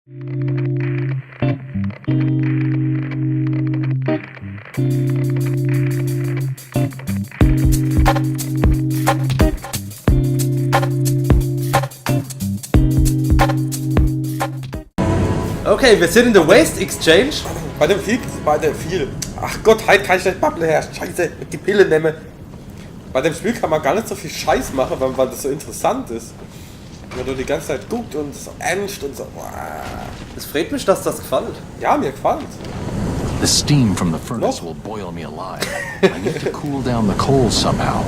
Okay, wir sind in der Waste Exchange. Bei dem viel. Ach Gott, halt kann ich nicht Bubble her. Scheiße, mit die Pille nehmen. Bei dem Spiel kann man gar nicht so viel Scheiß machen, weil das so interessant ist. Wenn du die ganze Zeit guckt und so ernst und so. Es freut mich, dass das gefällt. Ja, mir gefällt. The steam from the furnace will boil me alive. I need to cool down the coal somehow.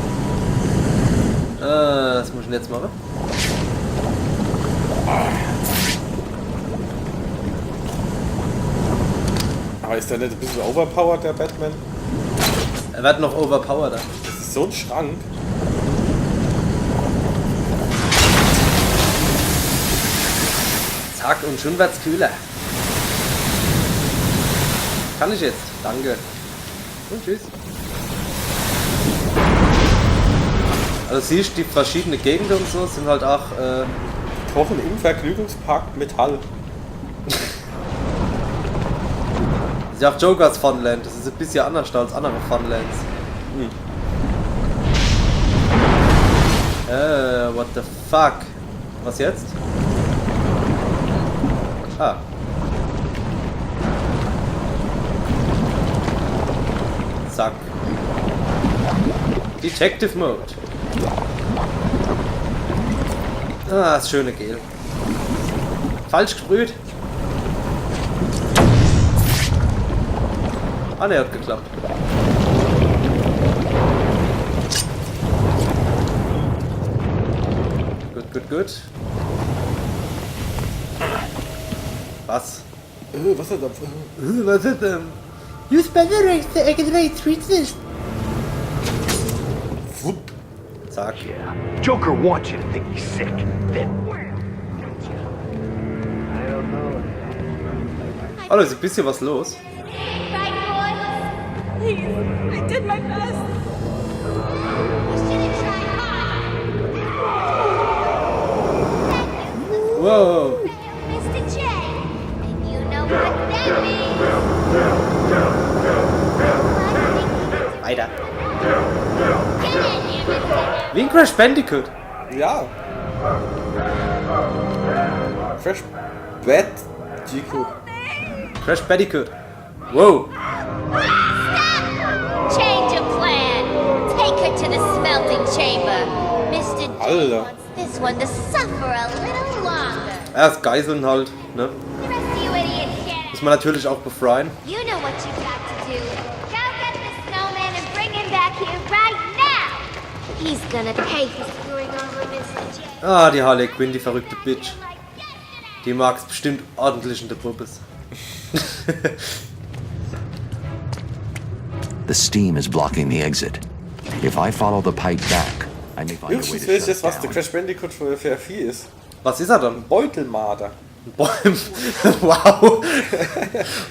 Was muss ich denn jetzt machen? Aber ist der nicht ein bisschen overpowered, der Batman? Er wird noch overpowered. Das ist so ein Schrank. Zack, und schon wird's kühler. Kann ich jetzt? Danke. Und tschüss. Also siehst du, die verschiedenen Gegenden und so sind halt auch Kochen im Vergnügungspark Metall. Das ist ja auch Jokers Funland. Das ist ein bisschen anders als andere Funlands. What the fuck? Was jetzt? Ah. Zack. Detective Mode. Ah, das schöne Gel. Falsch gesprüht. Ah, ne, hat geklappt. Gut. Was? Was ist das? Was ist denn? Use better treat this. Zack. Joker wants you to think he's sick. Then Hallo, ist ein bisschen was los. Right, boys? Please, I did my best. You should have tried hard. Wow. Mr. J. And you know what that means. Weiter. Get in here, Mr. Wie ein Crash Bandicoot. Ja. Fresh Bad Chico. Crash Bandicoot. Wow. Stop! Change of plan. Take her to the smelting chamber. Mr. J Alter. wants this one to suffer a little longer. Erst Geiseln halt, ne? The rest of you idiots can't. Muss man natürlich auch befreien. You know what you've got to do. Go get the snowman and bring him back here right now. He's gonna pay for screwing over Mr. J. Ah, die Harley Quinn, die verrückte Bitch. Die mag's bestimmt ordentlich in der Puppes. The steam is blocking the exit. If I follow the pipe back, I may find a way Höchstens to weiß ich shut jetzt, it was der down. Crash Bandicoot für ein Vieh ist. Was ist er dann? Beutelmarder. Wow.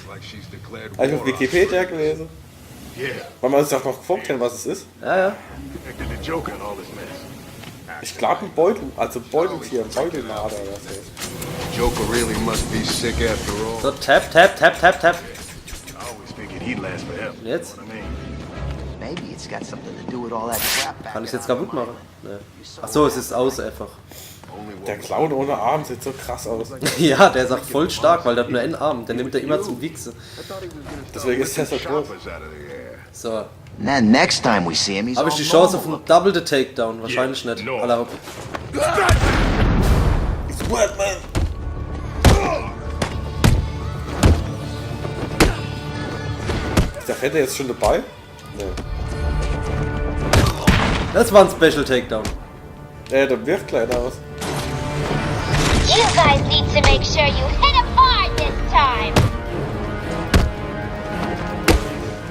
Like she's declared Habe ich auf war on Wikipedia gelesen. Yeah, Weil man uns auch noch gefragt haben, was es ist. Ja. connected to Joker and all this mess. Ich glaube ein Beutel, also Beuteltier, ein Beutelmarder oder so. Joker really must be sick after all. So, tap. I always figured he'd last forever. Jetzt? I mean, maybe it's got something to do with all that crap back Kann ich in jetzt our kaputt mind. machen? Nee. Achso, es ist aus einfach. only one Der Clown ohne Arm sieht so krass aus. Ja, der ist auch voll stark, weil der hat nur einen Arm. Der nimmt er immer zum Wichsen. Deswegen ist der so groß. choppers out of the air. So. And then next time we see him, he's Habe all ich die Chance auf normal. einen Double the Takedown? Wahrscheinlich nicht. no. Aller Hopp. It's Batman! Ist der Fette jetzt schon dabei? Nee. Das war ein Special Takedown. Der wirft kleiner aus. You guys need to make sure you hit him hard this time.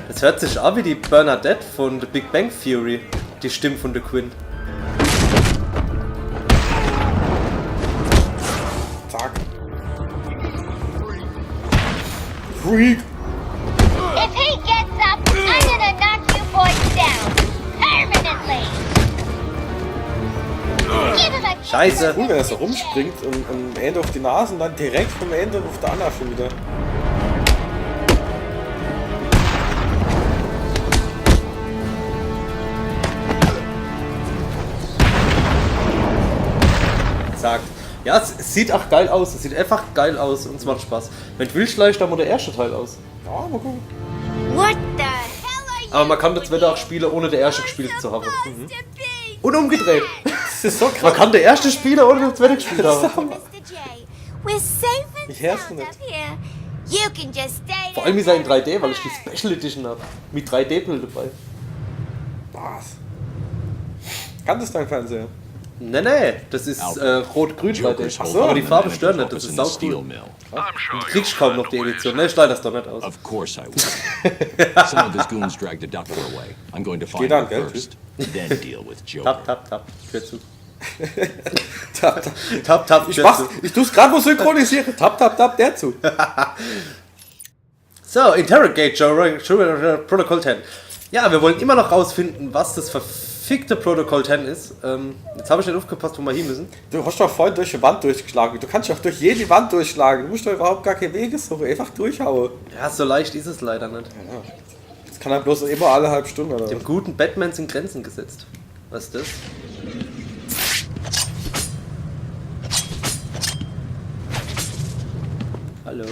Es hört sich an wie die Bernadette von The Big Bang Theory. Die Stimme von The Quinn. Zack. Freak! If he gets up, I'm gonna knock you boys down. Permanently. Scheiße. Cool, wenn er so rumspringt und am Ende auf die Nase und dann direkt vom Ende auf der Anna schon wieder. Sagt. Ja, es sieht auch geil aus. Es sieht einfach geil aus und es macht Spaß. Wenn du willst, leicht dann mal der erste Teil aus. Ja, mal gucken. What the hell are you? Aber man kann das Wetter auch spielen, ohne der erste gespielt zu haben. supposed to be? Und umgedreht. Das ist so Man krass. kann der erste spielen, ohne das Wetter gespielt haben. Mr. J, we're safe and Ich hör's sound nicht. up here. You can just stay Vor allem ist er in 3D, weil ich die Special Edition habe. Mit 3D-Bild dabei. Was? Kann das dein Fernseher? Nee, das ist rot-grün 3D. Joker's Achso, holding aber die the Farbe management stört nicht, das office ist in the sau steel cool. mill. Du kriegst kaum noch die Edition. Ne, ich leih das doch nicht aus. Of course I will. Some of his goons dragged the doctor away. I'm going to find Geht an, him gell, first, then deal with Joker. Tap, tap, tap. Tür zu. Tap, tap. Tap, tap, Ich Tür mach's, zu. ich tu's gerade mal synchronisieren. Tap, tap, tap, der zu. So, Interrogate Joe, Protocol 10. Ja, wir wollen immer noch rausfinden, was das verfickte Protocol 10 ist. Jetzt habe ich nicht aufgepasst, wo wir hin müssen. Du hast doch voll durch die Wand durchgeschlagen. Du kannst doch durch jede Wand durchschlagen. Du musst doch überhaupt gar keine Wege suchen. Einfach durchhauen. Ja, so leicht ist es leider nicht. Das kann er bloß immer alle halbe Stunde oder Dem was? guten Batman sind Grenzen gesetzt. Was ist das? Hallo.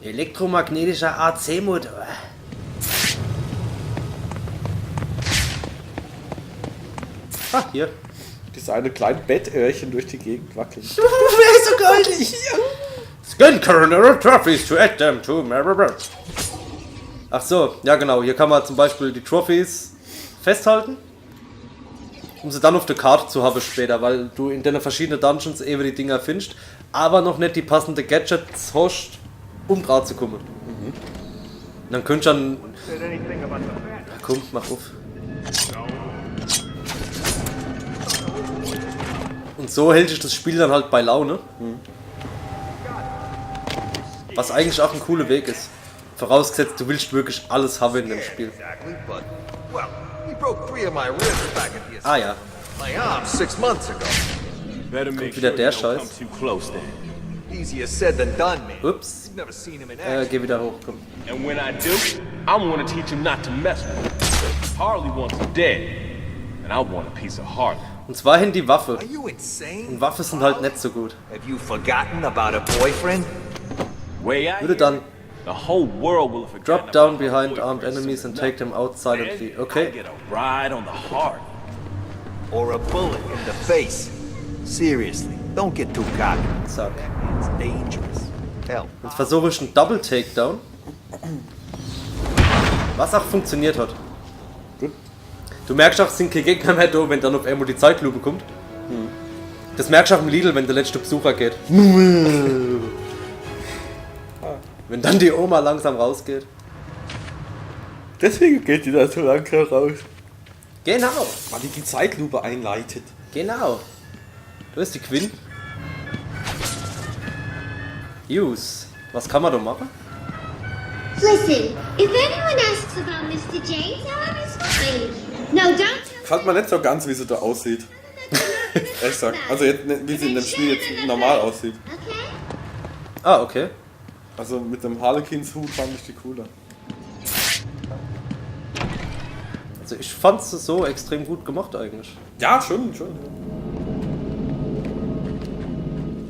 Elektromagnetischer AC-Motor. Ah, hier. Diese eine kleine Bettöhrchen durch die Gegend wackeln. Wer ist so goldig? Skin Coroner Trophies to add them to Maribor. Ach so, ja genau. Hier kann man zum Beispiel die Trophies festhalten, um sie dann auf der Karte zu haben später, weil du in den verschiedenen Dungeons eben die Dinger findest, aber noch nicht die passende Gadgets hast, um drauf zu kommen. Und dann könnt ihr dann... Ja, komm, mach auf. Und so hält sich das Spiel dann halt bei Laune. Was eigentlich auch ein cooler Weg ist. Vorausgesetzt, du willst wirklich alles haben in dem Spiel. Exactly, but, well, he broke 3 of my ribs back at the Ah ja. my arm 6 months ago. Better make wieder sure der you don't Scheiß. come too close then. Easier said than done, man. Ups. You've never seen him in action. Geh wieder hoch, komm. And when I do, I'm gonna teach him not to mess with him. Harley wants him dead, and I want a piece of Harley. Und zwar hin die Waffe. Are you insane? Und Waffen sind halt nicht so gut. Have you forgotten about a boyfriend? Way out Würde here, dann the whole world will have forgotten drop down about my behind boyfriend armed enemies soon and enough. take them out silently. Then I Okay. get a ride on the Harley. Or a bullet in the face? Seriously, don't get too cocky. Zack. It's dangerous. Hell, Jetzt versuche ich einen Double Takedown. Was auch funktioniert hat. Gut. Du merkst auch, es sind keine Gegner mehr da, wenn dann auf einmal die Zeitlupe kommt. Das merkst du auch im Lidl, wenn der letzte Besucher geht. Wenn dann die Oma langsam rausgeht. Deswegen geht die da so langsam raus. Genau, Weil die Zeitlupe einleitet. genau. Du ist die Quinn. Use. Was kann man da machen? Listen, if anyone asks about Mr. J, tell him it's fine. No, don't tell Fand man nicht so ganz, wie sie da aussieht. Ehrlich gesagt. Also jetzt, nicht, wie sie in dem Spiel jetzt normal aussieht. Okay? Ah, okay. Also mit dem Harlequins-Hut fand ich die cooler. Also ich fand es so extrem gut gemacht eigentlich. Ja, schon.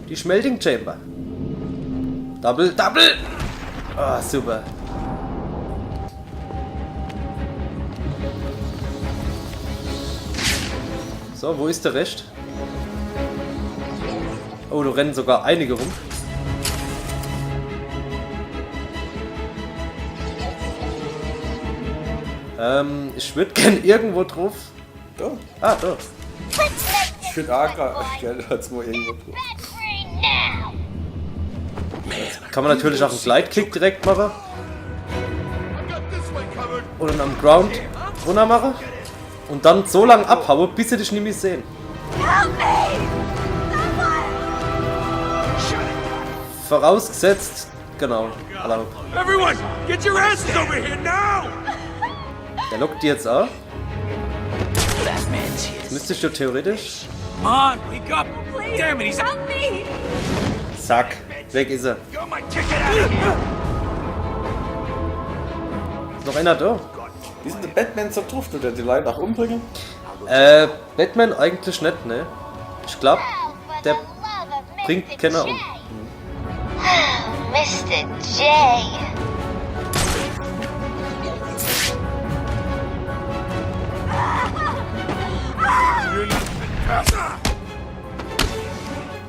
Die Schmelting Chamber. Double. Ah, super. So, wo ist der Rest? Oh, da rennen sogar einige rum. Ich würde gern irgendwo drauf. Da. Ah, da. Ich finde Agra geil als mal irgendwo drauf. Kann man natürlich auch einen Gleitklick direkt machen. Oder dann am Ground runter machen. Und dann so lange abhauen, bis sie dich nicht mehr sehen. Vorausgesetzt, genau. Alarm. Everyone, get your asses over here now! Der lockt die jetzt an. Batman Müsste ich doch theoretisch. Come on, wake up! Damn it, he's out! Zack. Weg ist er. Got my ticket out of here! Ist noch einer da? Wie ist denn der Batman so drauf? Tut er die Leute auch umbringen? Batman eigentlich nicht, ne? Ich glaube, der bringt keiner um. Mr. J.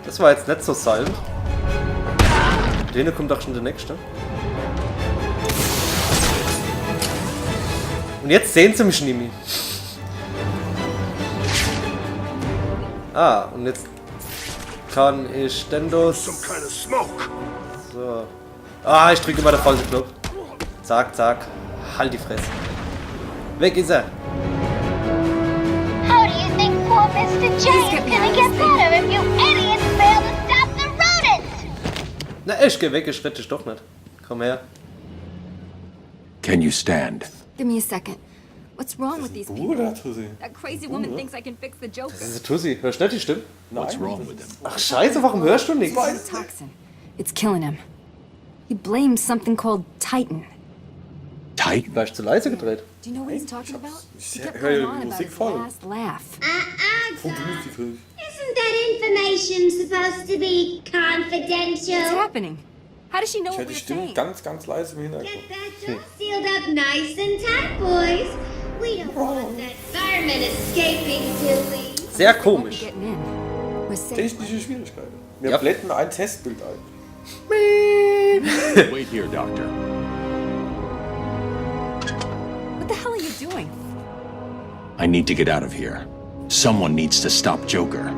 Das war jetzt nicht so silent. Denen kommt auch schon der nächste. Und jetzt sehen sie mich nicht mehr. Ah, und jetzt kann ich denn das... So. Ah, ich drücke immer den falschen Knopf. Zack, zack. Halt die Fresse. Weg ist er. How do you think poor Mr. J is gonna get better if you idiots fail to stop the rodents? Na, ich geh weg, ich rette dich doch nicht. Komm her. Can you stand? Give me a second. What's wrong with these people? Bruder, Tussi. That crazy woman thinks I can fix the Joker. Das ist Tussi. Hörst du nicht die Stimme? What's wrong with him? Ach scheiße, warum hörst du nichts? It's a toxin. It's killing him. He blames something called Titan. Titan? Vielleicht zu leise gedreht. Do you know what he's talking about? He kept höre going die on about Musik his voll. last laugh. Isn't that information supposed to be What's confidential? happening? How does she know Ich what höre die we're Stimme saying? ganz, ganz leise im Hintergrund. Get that door sealed up nice and tight, boys. We don't want that fireman escaping, do we? Sehr komisch. Getting in. We're safe. Technische Schwierigkeiten. Wir Ja. blenden ein Testbild ein. Wait here, Doctor. What the hell are you doing? I need to get out of here. Someone needs to stop Joker.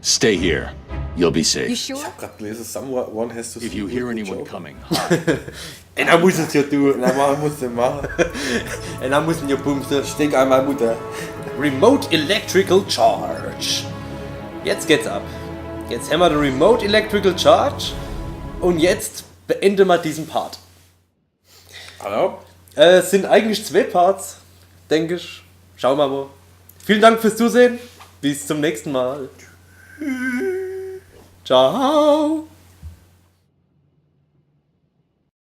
Stay here. You'll be You safe. sure? Gerade gelesen, someone has to If you hear anyone coming, Einer muss es ja tun. Na, man muss den machen. Einer muss ihn ja bumsen. Ich denke an meine Mutter. Remote Electrical Charge. Jetzt geht's ab. Jetzt haben wir den Remote Electrical Charge. Und jetzt beenden wir diesen Part. Hallo? Es sind eigentlich 2 Parts, denke ich. Schauen wir mal. Vielen Dank fürs Zusehen. Bis zum nächsten Mal. Ciao.